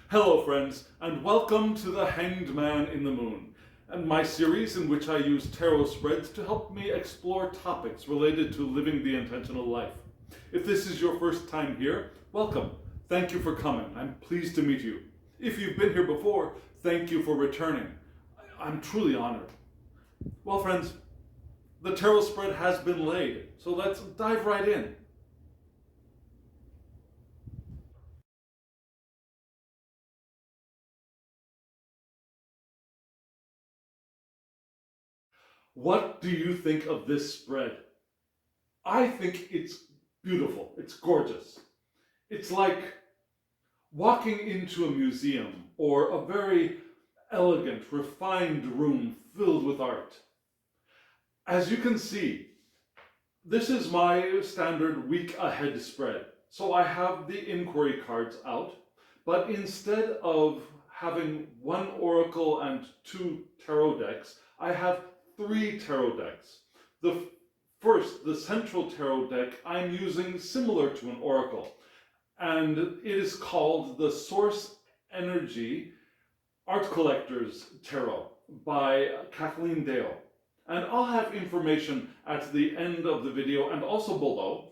Hello friends, and welcome to The Hanged Man in the Moon, and my series in which I use tarot spreads to help me explore topics related to living the intentional life. If this is your first time here, welcome. Thank you for coming. I'm pleased to meet you. If you've been here before, thank you for returning. I'm truly honored. Well friends, the tarot spread has been laid, so let's dive right in. What do you think of this spread? I think it's beautiful. It's gorgeous. It's like walking into a museum or a very elegant, refined room filled with art. As you can see, this is my standard week ahead spread. So I have the inquiry cards out, but instead of having one oracle and two tarot decks, I have three tarot decks. The central tarot deck, I'm using similar to an oracle, and it is called the Source Energy Art Collector's Tarot by Kathleen Deyo. And I'll have information at the end of the video and also below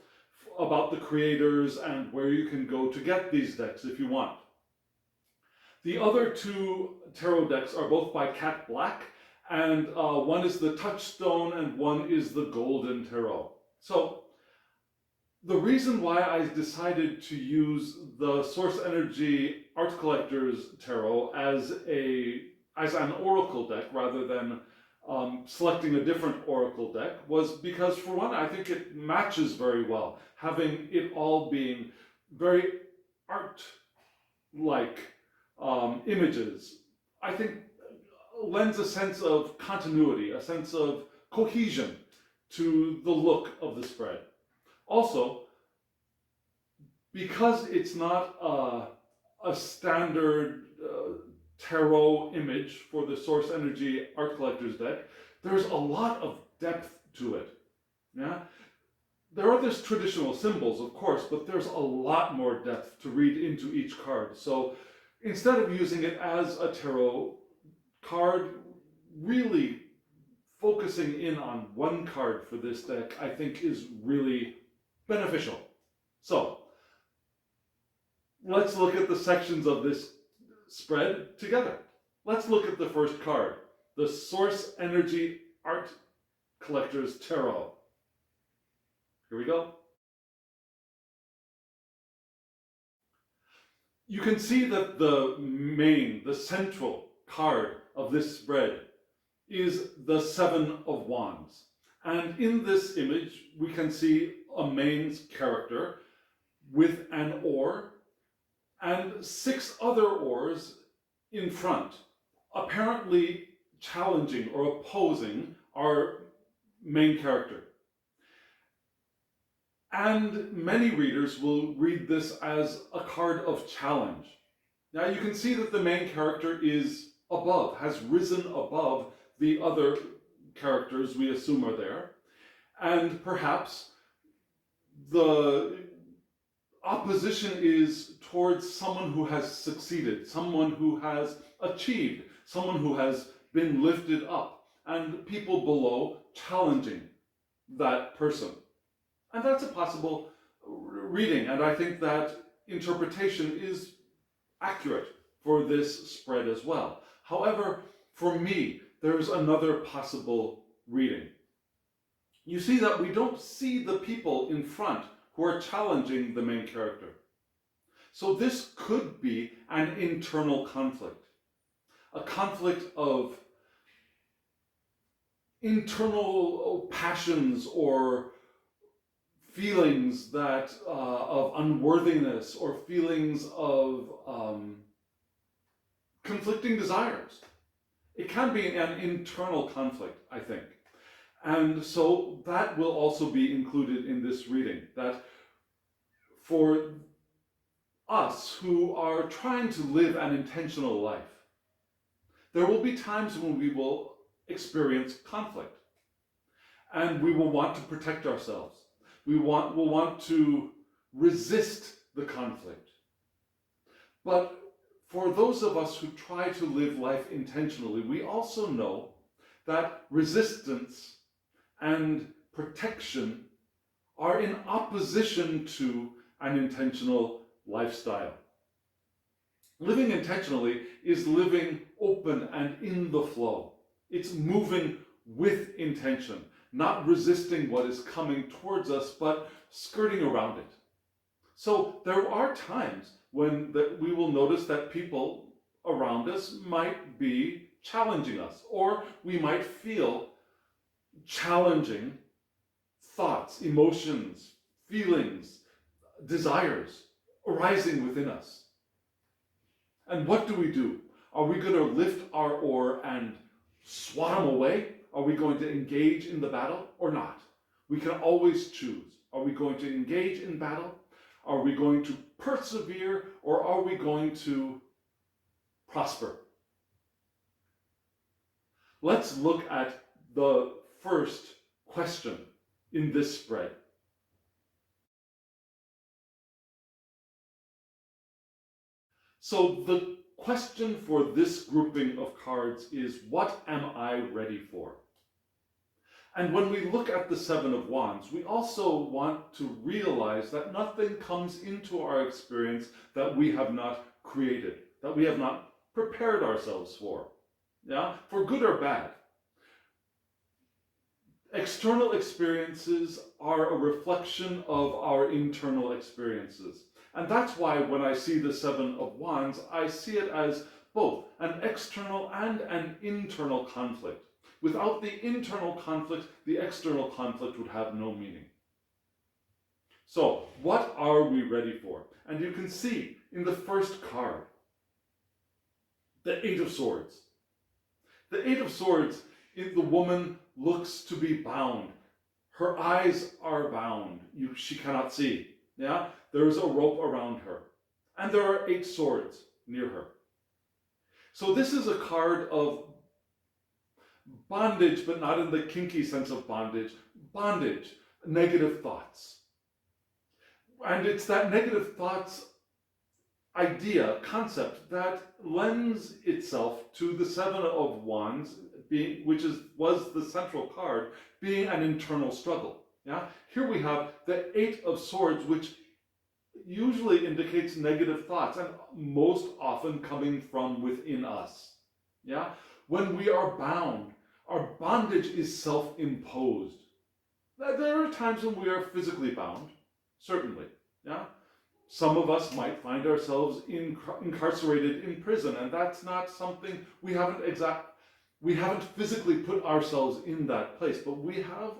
about the creators and where you can go to get these decks if you want. The other two tarot decks are both by Cat Black, and one is the Touchstone and one is the Golden Tarot. So the reason why I decided to use the Source Energy Art Collector's Tarot as an oracle deck rather than selecting a different oracle deck was because, for one, I think it matches very well, having it all being very art-like images. I think lends a sense of continuity, a sense of cohesion to the look of the spread. Also, because it's not a standard tarot image for the Source Energy Art Collector's deck, there's a lot of depth to it. Yeah? There are these traditional symbols, of course, but there's a lot more depth to read into each card. So instead of using it as a tarot card, really focusing in on one card for this deck, I think is really beneficial. So let's look at the sections of this spread together. Let's look at the first card, the Source Energy Art Collector's Tarot. Here we go. You can see that the central card of this spread is the Seven of Wands. And in this image, we can see a main character with an oar and six other oars in front, apparently challenging or opposing our main character. And many readers will read this as a card of challenge. Now you can see that the main character is above, has risen above the other characters we assume are there. And perhaps the opposition is towards someone who has succeeded, someone who has achieved, someone who has been lifted up, and people below challenging that person. And that's a possible reading, and I think that interpretation is accurate for this spread as well. However, for me, there's another possible reading. You see that we don't see the people in front who are challenging the main character. So this could be an internal conflict, a conflict of internal passions or feelings that of unworthiness or feelings of conflicting desires. It can be an internal conflict, I think. And so that will also be included in this reading, that for us who are trying to live an intentional life, there will be times when we will experience conflict, and we will want to protect ourselves. We will want to resist the conflict. But for those of us who try to live life intentionally, we also know that resistance and protection are in opposition to an intentional lifestyle. Living intentionally is living open and in the flow. It's moving with intention, not resisting what is coming towards us, but skirting around it. So there are times when we will notice that people around us might be challenging us, or we might feel challenging thoughts, emotions, feelings, desires arising within us. And what do? Are we going to lift our oar and swat them away? Are we going to engage in the battle or not? We can always choose. Are we going to engage in battle? Are we going to persevere, or are we going to prosper? Let's look at the first question in this spread. So the question for this grouping of cards is, what am I ready for? And when we look at the Seven of Wands, we also want to realize that nothing comes into our experience that we have not created, that we have not prepared ourselves for, for good or bad. External experiences are a reflection of our internal experiences. And that's why when I see the Seven of Wands, I see it as both an external and an internal conflict. Without the internal conflict, the external conflict would have no meaning. So, what are we ready for? And you can see in the first card, the Eight of Swords. The Eight of Swords, the woman looks to be bound. Her eyes are bound. She cannot see. There is a rope around her. And there are 8 swords near her. So this is a card of bondage, but not in the kinky sense of bondage. Bondage, negative thoughts. And it's that negative thoughts idea, concept, that lends itself to the Seven of Wands, which was the central card, being an internal struggle. Here we have the Eight of Swords, which usually indicates negative thoughts, and most often coming from within us. When we are bound, our bondage is self-imposed. There are times when we are physically bound, certainly. Some of us might find ourselves incarcerated in prison, and that's not something we haven't physically put ourselves in that place, but we have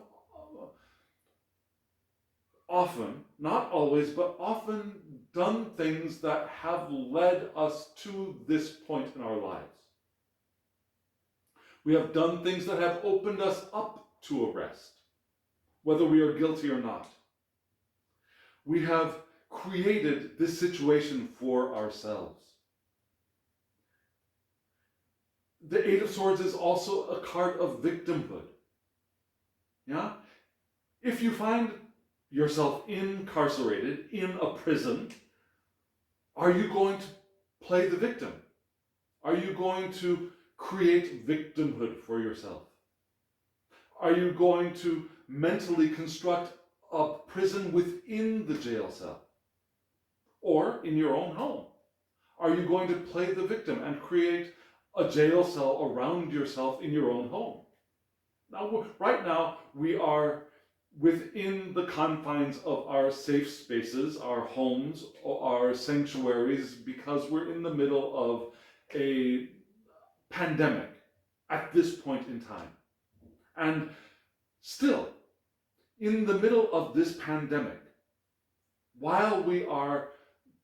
often, not always, but often done things that have led us to this point in our lives. We have done things that have opened us up to arrest, whether we are guilty or not. We have created this situation for ourselves. The Eight of Swords is also a card of victimhood. If you find yourself incarcerated in a prison, are you going to play the victim? Are you going to create victimhood for yourself? Are you going to mentally construct a prison within the jail cell? Or in your own home? Are you going to play the victim and create a jail cell around yourself in your own home? Now, right now, we are within the confines of our safe spaces, our homes, our sanctuaries, because we're in the middle of a pandemic at this point in time. And still, in the middle of this pandemic, while we are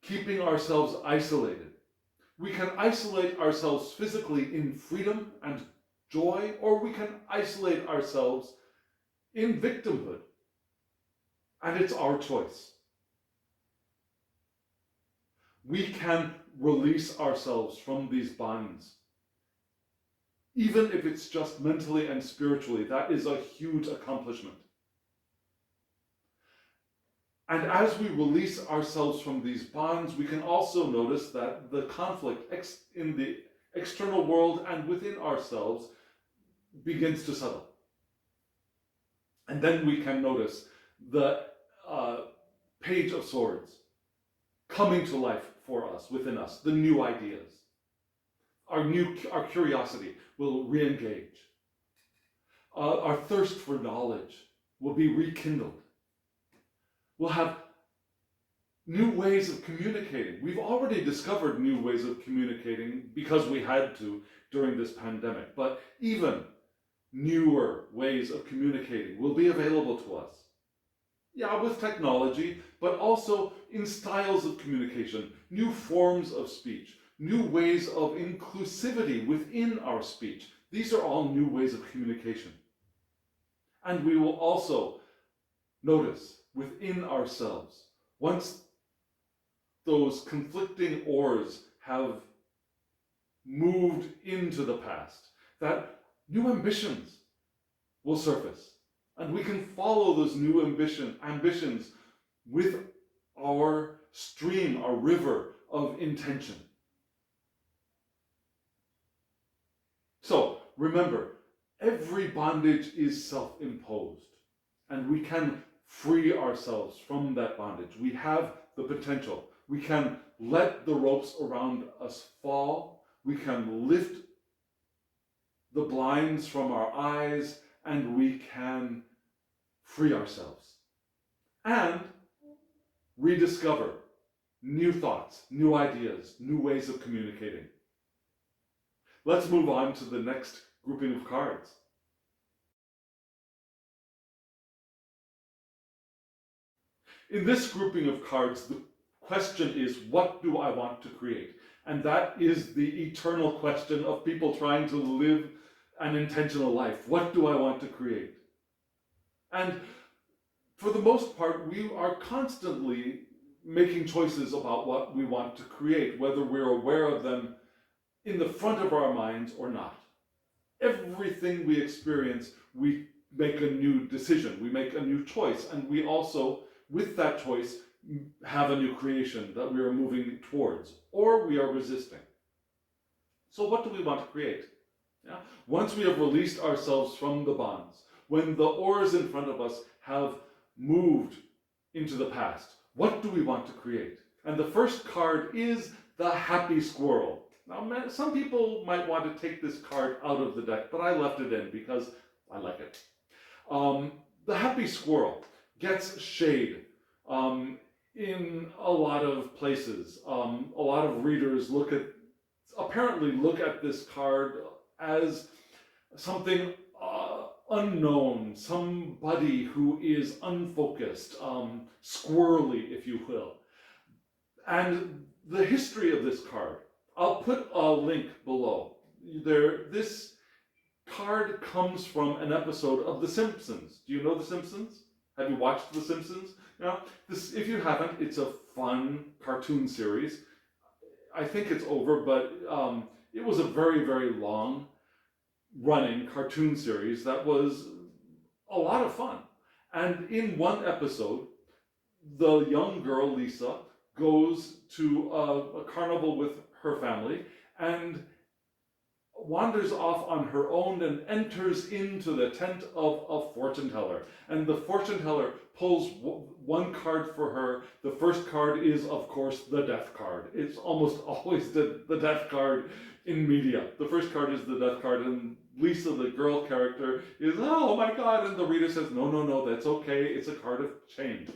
keeping ourselves isolated, we can isolate ourselves physically in freedom and joy, or we can isolate ourselves in victimhood. And it's our choice. We can release ourselves from these bonds. Even if it's just mentally and spiritually, that is a huge accomplishment. And as we release ourselves from these bonds, we can also notice that the conflict in the external world and within ourselves begins to settle. And then we can notice the Page of Swords coming to life for us, within us, the new ideas. Our curiosity will re-engage. Our thirst for knowledge will be rekindled. We'll have new ways of communicating. We've already discovered new ways of communicating because we had to during this pandemic, but even newer ways of communicating will be available to us. Yeah, with technology, but also in styles of communication, new forms of speech, new ways of inclusivity within our speech. These are all new ways of communication. And we will also notice within ourselves, once those conflicting oars have moved into the past, that new ambitions will surface. And we can follow those new ambitions with our stream, our river of intention. So remember, every bondage is self-imposed, and we can free ourselves from that bondage. We have the potential. We can let the ropes around us fall. We can lift the blinds from our eyes, and we can free ourselves and rediscover new thoughts, new ideas, new ways of communicating. Let's move on to the next grouping of cards. In this grouping of cards, the question is, what do I want to create? And that is the eternal question of people trying to live an intentional life. What do I want to create? And for the most part, we are constantly making choices about what we want to create, whether we're aware of them in the front of our minds or not. Everything we experience, we make a new decision, we make a new choice, and we also, with that choice, have a new creation that we are moving towards, or we are resisting. So what do we want to create? Yeah? Once we have released ourselves from the bonds, when the oars in front of us have moved into the past, what do we want to create? And the first card is the Happy Squirrel. Now, some people might want to take this card out of the deck, but I left it in because I like it. The Happy Squirrel gets shade in a lot of places. A lot of readers apparently look at this card as something unknown, somebody who is unfocused, squirrely, if you will. And the history of this card, I'll put a link below. This card comes from an episode of The Simpsons. Do you know The Simpsons? Have you watched The Simpsons? Now, if you haven't, it's a fun cartoon series. I think it's over, but it was a very, very long running cartoon series that was a lot of fun. And in one episode, the young girl, Lisa, goes to a carnival with her family and wanders off on her own and enters into the tent of a fortune teller. And the fortune teller pulls one card for her. The first card is, of course, the death card. It's almost always the death card in media. The first card is the death card, and Lisa, the girl character, is, oh my God, and the reader says, no, that's okay, it's a card of change.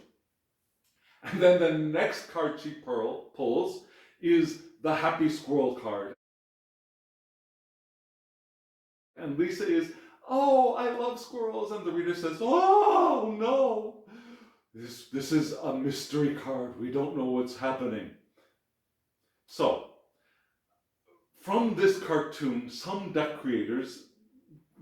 And then the next card she pulls is the Happy Squirrel card. And Lisa is, oh, I love squirrels. And the reader says, oh, no. This is a mystery card. We don't know what's happening. So, from this cartoon, some deck creators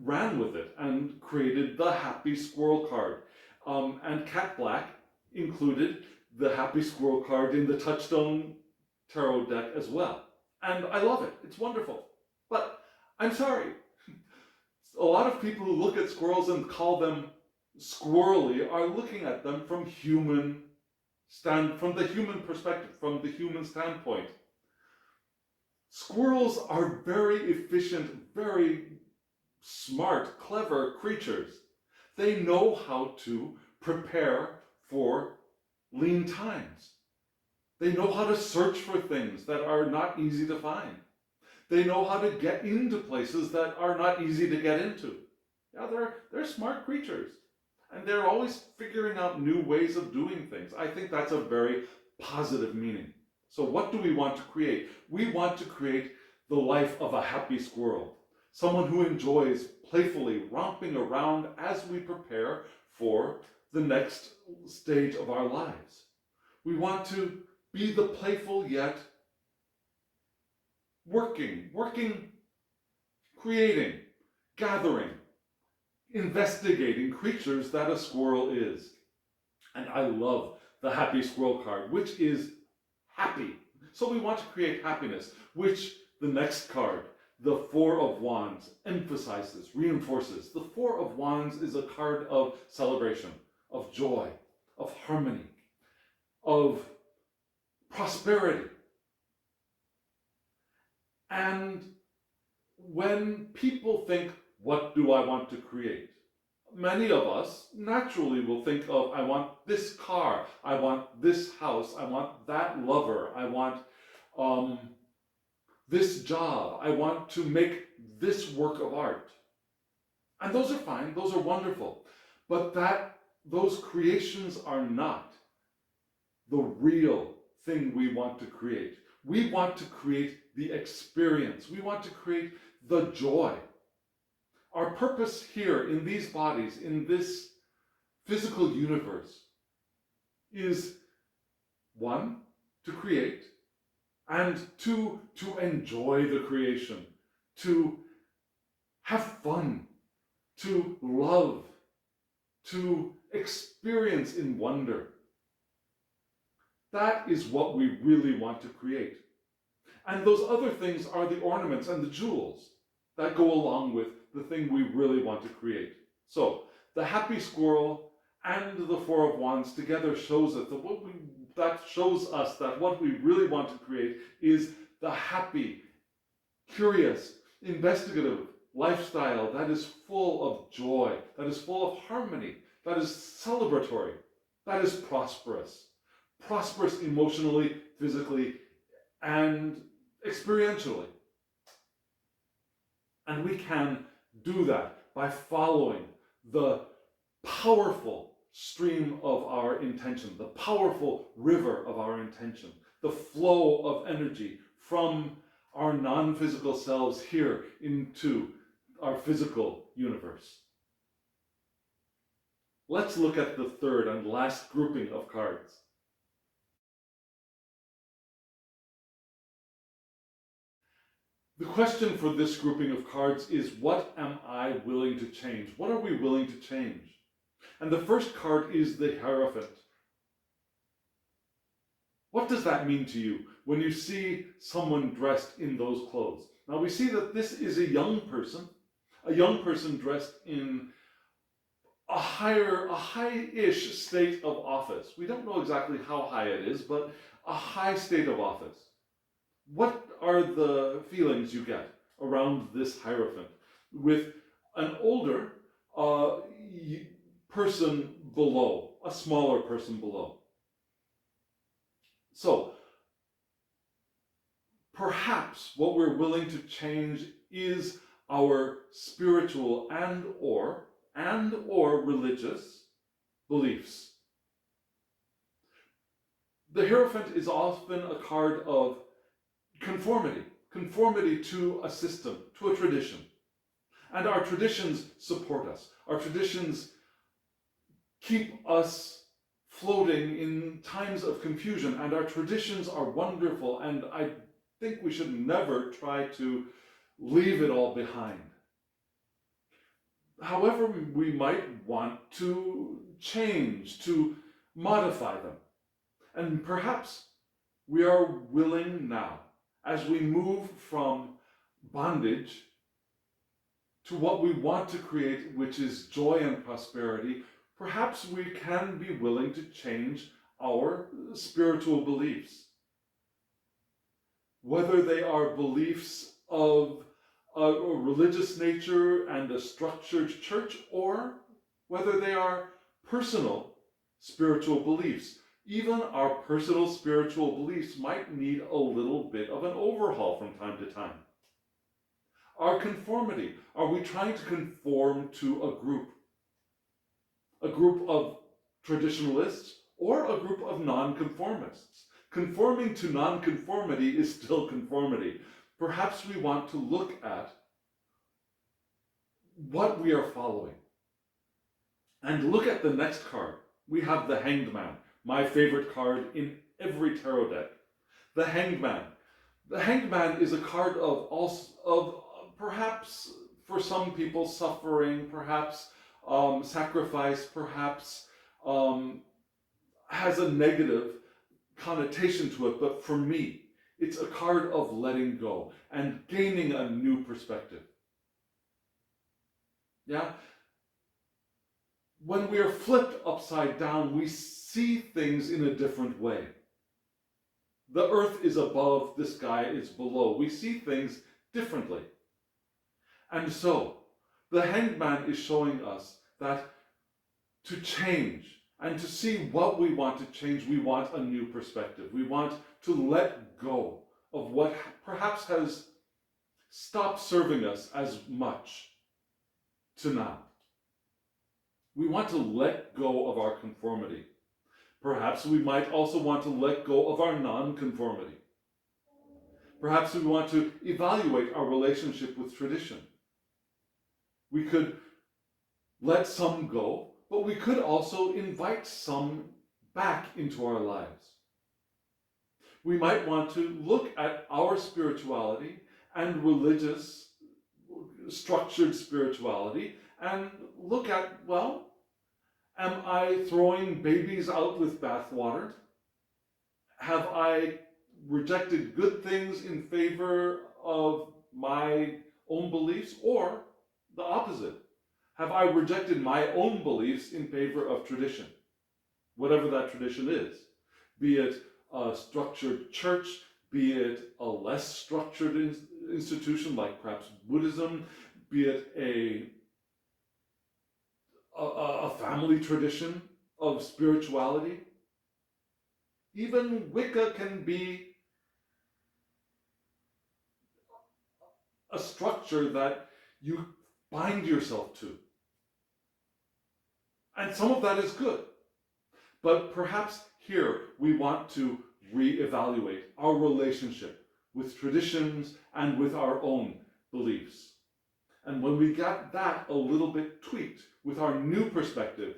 ran with it and created the Happy Squirrel card. And Cat Black included the Happy Squirrel card in the Touchstone Tarot deck as well. And I love it. It's wonderful. But I'm sorry. A lot of people who look at squirrels and call them squirrely are looking at them from human from the human perspective, from the human standpoint. Squirrels are very efficient, very smart, clever creatures. They know how to prepare for lean times. They know how to search for things that are not easy to find. They know how to get into places that are not easy to get into. Yeah, they're smart creatures. And they're always figuring out new ways of doing things. I think that's a very positive meaning. So what do we want to create? We want to create the life of a happy squirrel. Someone who enjoys playfully romping around as we prepare for the next stage of our lives. We want to be the playful yet working, creating, gathering, investigating creatures that a squirrel is. And I love the Happy Squirrel card, which is happy. So we want to create happiness, which the next card, the Four of Wands, emphasizes, reinforces. The Four of Wands is a card of celebration, of joy, of harmony, of prosperity. And when people think, what do I want to create? Many of us naturally will think of, I want this car, I want this house, I want that lover, I want this job, I want to make this work of art. And those are fine, those are wonderful. But those creations are not the real thing we want to create. We want to create the experience. We want to create the joy. Our purpose here in these bodies, in this physical universe, is one, to create, and two, to enjoy the creation, to have fun, to love, to experience in wonder. That is what we really want to create. And those other things are the ornaments and the jewels that go along with the thing we really want to create. So, the Happy Squirrel and the Four of Wands together shows us that what we really want to create is the happy, curious, investigative lifestyle that is full of joy, that is full of harmony, that is celebratory, that is prosperous. Prosperous emotionally, physically, and experientially. And we can do that by following the powerful stream of our intention, the powerful river of our intention, the flow of energy from our non-physical selves here into our physical universe. Let's look at the third and last grouping of cards. The question for this grouping of cards is, what am I willing to change? What are we willing to change? And the first card is the Hierophant. What does that mean to you when you see someone dressed in those clothes? Now we see that this is a young person dressed in a high-ish state of office. We don't know exactly how high it is, but a high state of office. What are the feelings you get around this Hierophant with an older person below, a smaller person below? So, perhaps what we're willing to change is our spiritual and or religious beliefs. The Hierophant is often a card of conformity to a system, to a tradition. And our traditions support us. Our traditions keep us floating in times of confusion, and our traditions are wonderful, and I think we should never try to leave it all behind. However, we might want to change, to modify them. And perhaps we are willing now, as we move from bondage to what we want to create, which is joy and prosperity, perhaps we can be willing to change our spiritual beliefs. Whether they are beliefs of a religious nature and a structured church, or whether they are personal spiritual beliefs. Even our personal spiritual beliefs might need a little bit of an overhaul from time to time. Our conformity. Are we trying to conform to a group? A group of traditionalists or a group of nonconformists? Conforming to nonconformity is still conformity. Perhaps we want to look at what we are following. And look at the next card. We have the Hanged Man, my favorite card in every tarot deck. The Hanged Man. The Hanged Man is a card of perhaps for some people suffering, perhaps sacrifice, perhaps has a negative connotation to it, but for me, it's a card of letting go and gaining a new perspective. Yeah? When we are flipped upside down, we see things in a different way. The earth is above, the sky is below. We see things differently. And so, the Hanged Man is showing us that to change and to see what we want to change, we want a new perspective. We want to let go of what perhaps has stopped serving us as much to now. We want to let go of our conformity. Perhaps we might also want to let go of our non-conformity. Perhaps we want to evaluate our relationship with tradition. We could let some go, but we could also invite some back into our lives. We might want to look at our spirituality and religious, structured spirituality and look at, well, am I throwing babies out with bathwater? Have I rejected good things in favor of my own beliefs, or the opposite? Have I rejected my own beliefs in favor of tradition? Whatever that tradition is. Be it a structured church, be it a less structured institution like perhaps Buddhism, be it a family tradition of spirituality. Even Wicca can be a structure that you bind yourself to. And some of that is good. But perhaps here we want to reevaluate our relationship with traditions and with our own beliefs. And when we got that a little bit tweaked with our new perspective,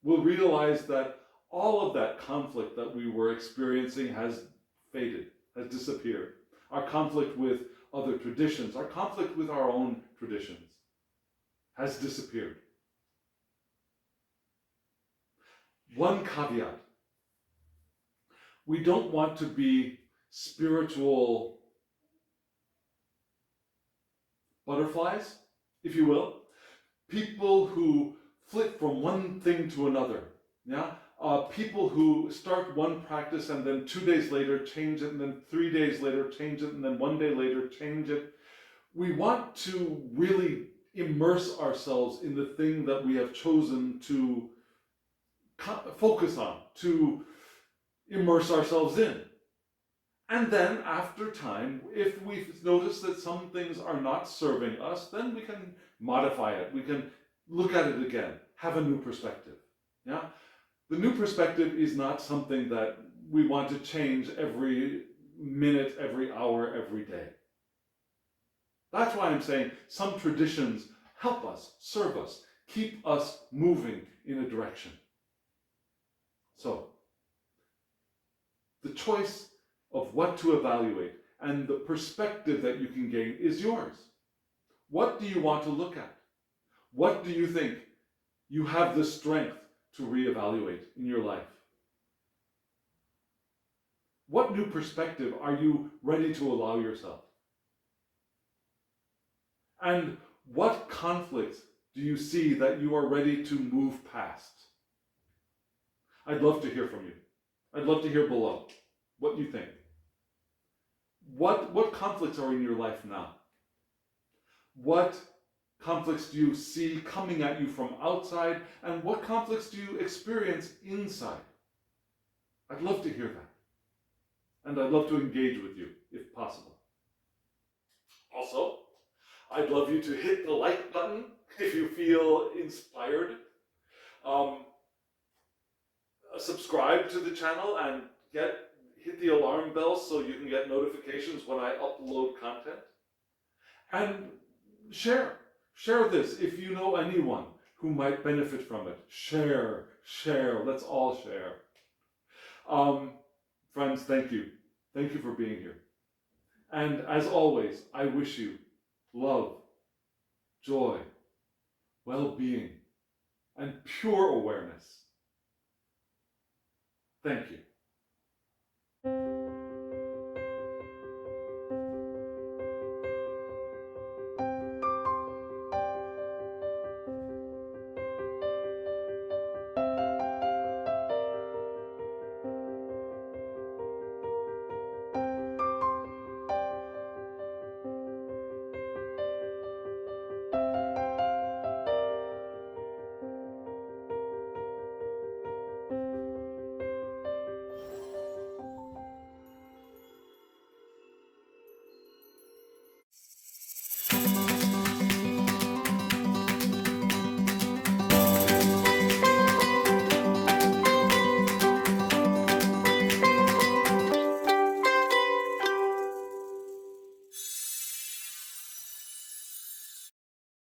we'll realize that all of that conflict that we were experiencing has faded, has disappeared. Our conflict with other traditions, our conflict with our own traditions has disappeared. One caveat. We don't want to be spiritual butterflies, if you will. People who flip from one thing to another. Yeah? People who start one practice and then 2 days later change it, and then 3 days later change it, and then 1 day later change it. We want to really immerse ourselves in the thing that we have chosen to focus on, to immerse ourselves in. And then after time, if we notice that some things are not serving us, then we can modify it. We can look at it again, have a new perspective. Yeah? The new perspective is not something that we want to change every minute, every hour, every day. That's why I'm saying some traditions help us, serve us, keep us moving in a direction. So, the choice of what to evaluate and the perspective that you can gain is yours. What do you want to look at? What do you think you have the strength to reevaluate in your life? What new perspective are you ready to allow yourself? And what conflicts do you see that you are ready to move past? I'd love to hear from you. I'd love to hear below what you think. What conflicts are in your life now? What conflicts do you see coming at you from outside, and what conflicts do you experience inside? I'd love to hear that. And I'd love to engage with you, if possible. Also, I'd love you to hit the like button if you feel inspired. Subscribe to the channel and hit the alarm bell so you can get notifications when I upload content. And share this if you know anyone who might benefit from it. Share, let's all share. Friends, thank you for being here. And as always, I wish you love, joy, well-being, and pure awareness. Thank you.